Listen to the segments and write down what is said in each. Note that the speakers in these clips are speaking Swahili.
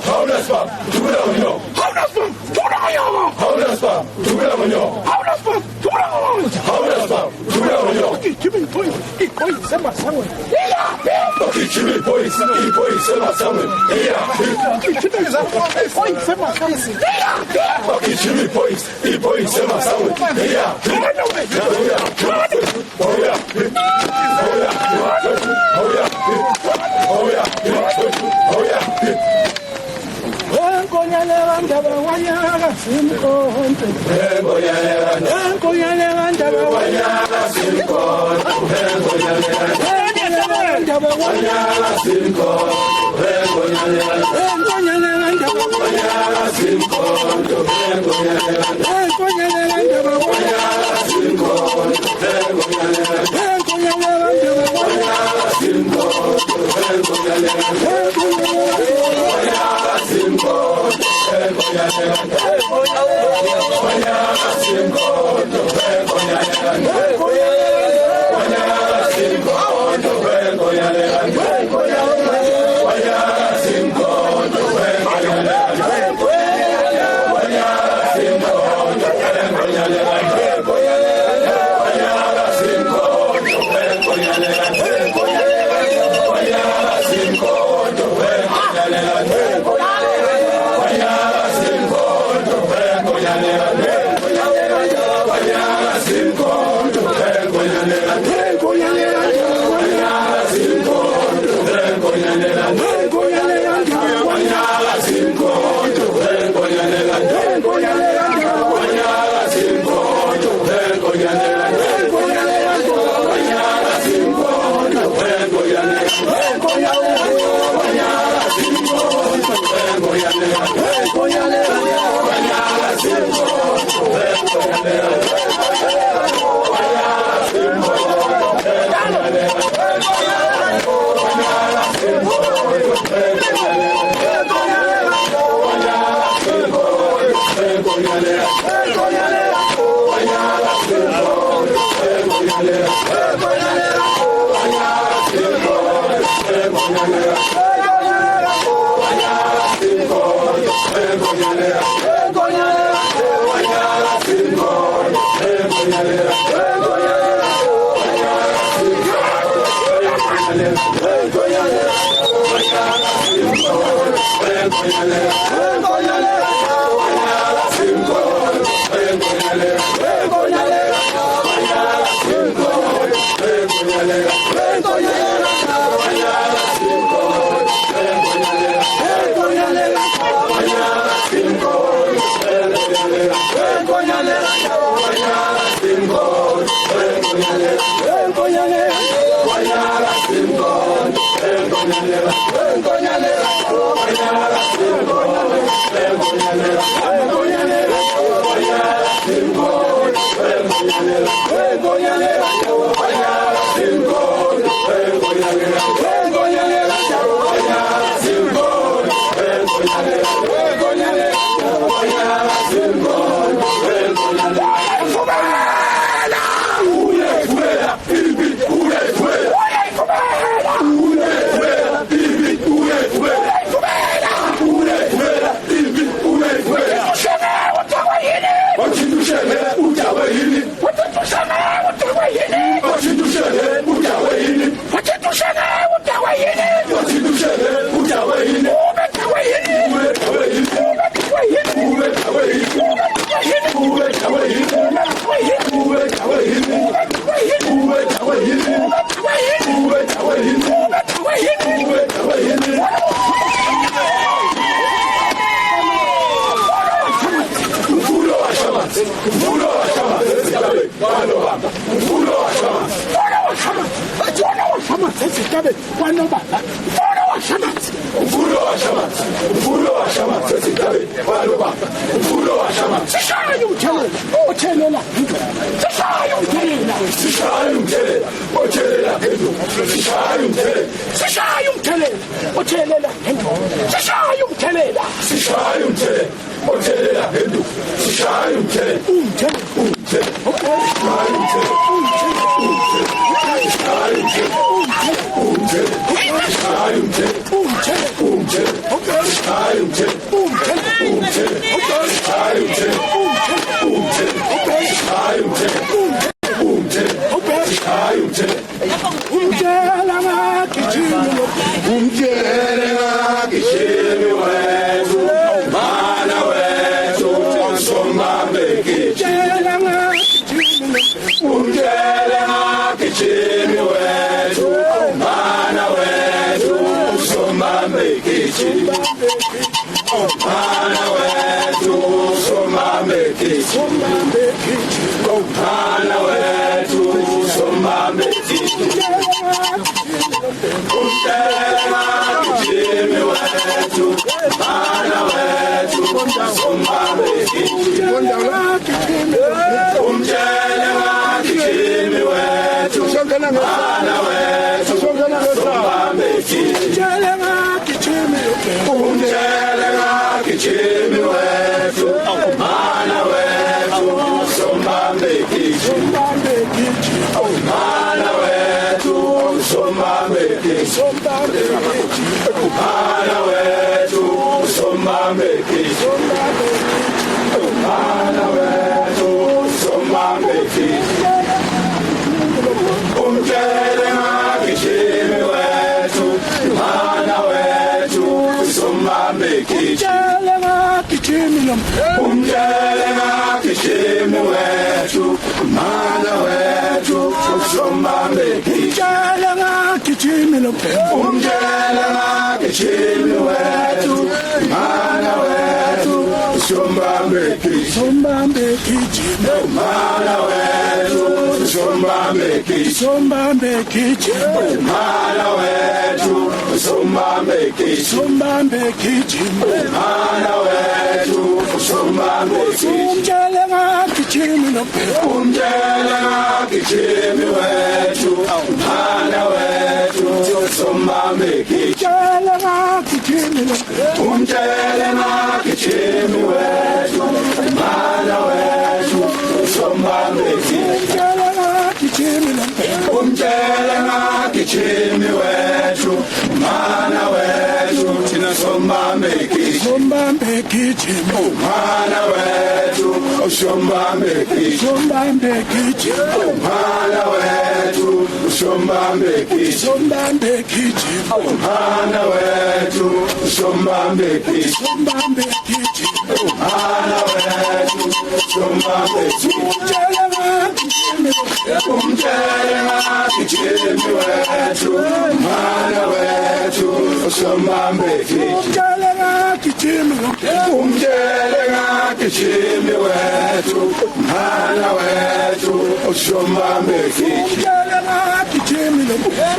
How that's sema sawa. Wakichimi boys, sema sawa. Wakichimi boys, sema sawa. Okay. gijimi wethu mana wethu somame gijimi mana wethu somame gijimi mana wethu somame gijimi umtela gijimi wethu mana wethu somame gijimi umtela gijimi wethu mana wethu somame gijimi umtela gijimi wethu mana wethu somame gijimi mana wethu somame gijimi mana wethu somame gijimi mana wethu somame gijimi umtela gijimi wethu mana wethu somame gijimi umtela gijimi wethu mana wethu somame gijimi umtela gijimi wethu mana wethu somame gijimi mana wethu somame gijimi mana wethu somame gijimi mana wethu somame gijimi umtela gijimi wethu mana wethu somame gijimi umtela gijimi wethu mana wethu somame gijimi umtela gijimi wethu mana wethu thina somame gijimi mana wethu somame gijimi mana wethu somame gijimi mana wethu somame gijimi mana wethu somame umtela gijimi wethu mana wethu somame gijimi umtela gijimi wethu mana wethu somame gijimi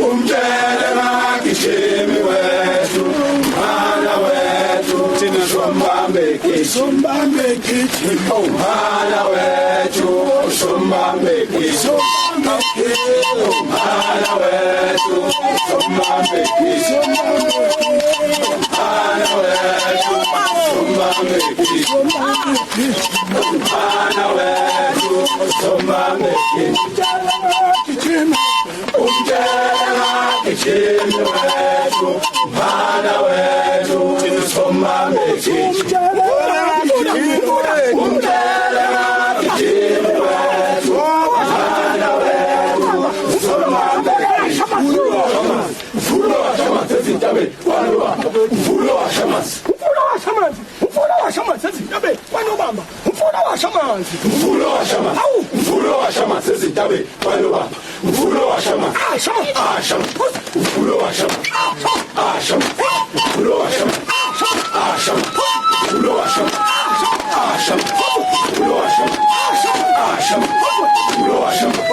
umtela gijimi wethu mana wethu thina somame gijimi mana wethu somame gijimi mana wethu somame gijimi mana wethu somame gijimi mana wethu somame gijimi umtela gijimi wethu mana wethu somame gijimi umtela gijimi wethu mana wethu somame mvulo wa shamanzi ezintabeni kwanobamba mvulo wa shamanzi ezintabeni kwanobamba mvulo wa shamanzi ezintabeni kwanobamba mvulo wa shamanzi mvulo wa shamanzi mvulo wa shamanzi mvulo wa shamanzi mvulo wa shamanzi mvulo wa shamanzi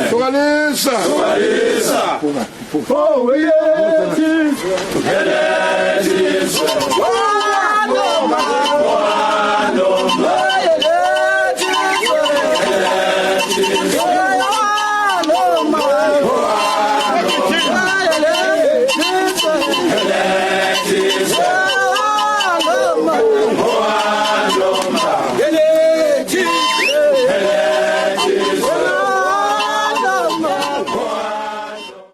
Tugalisa. Oh, yeah.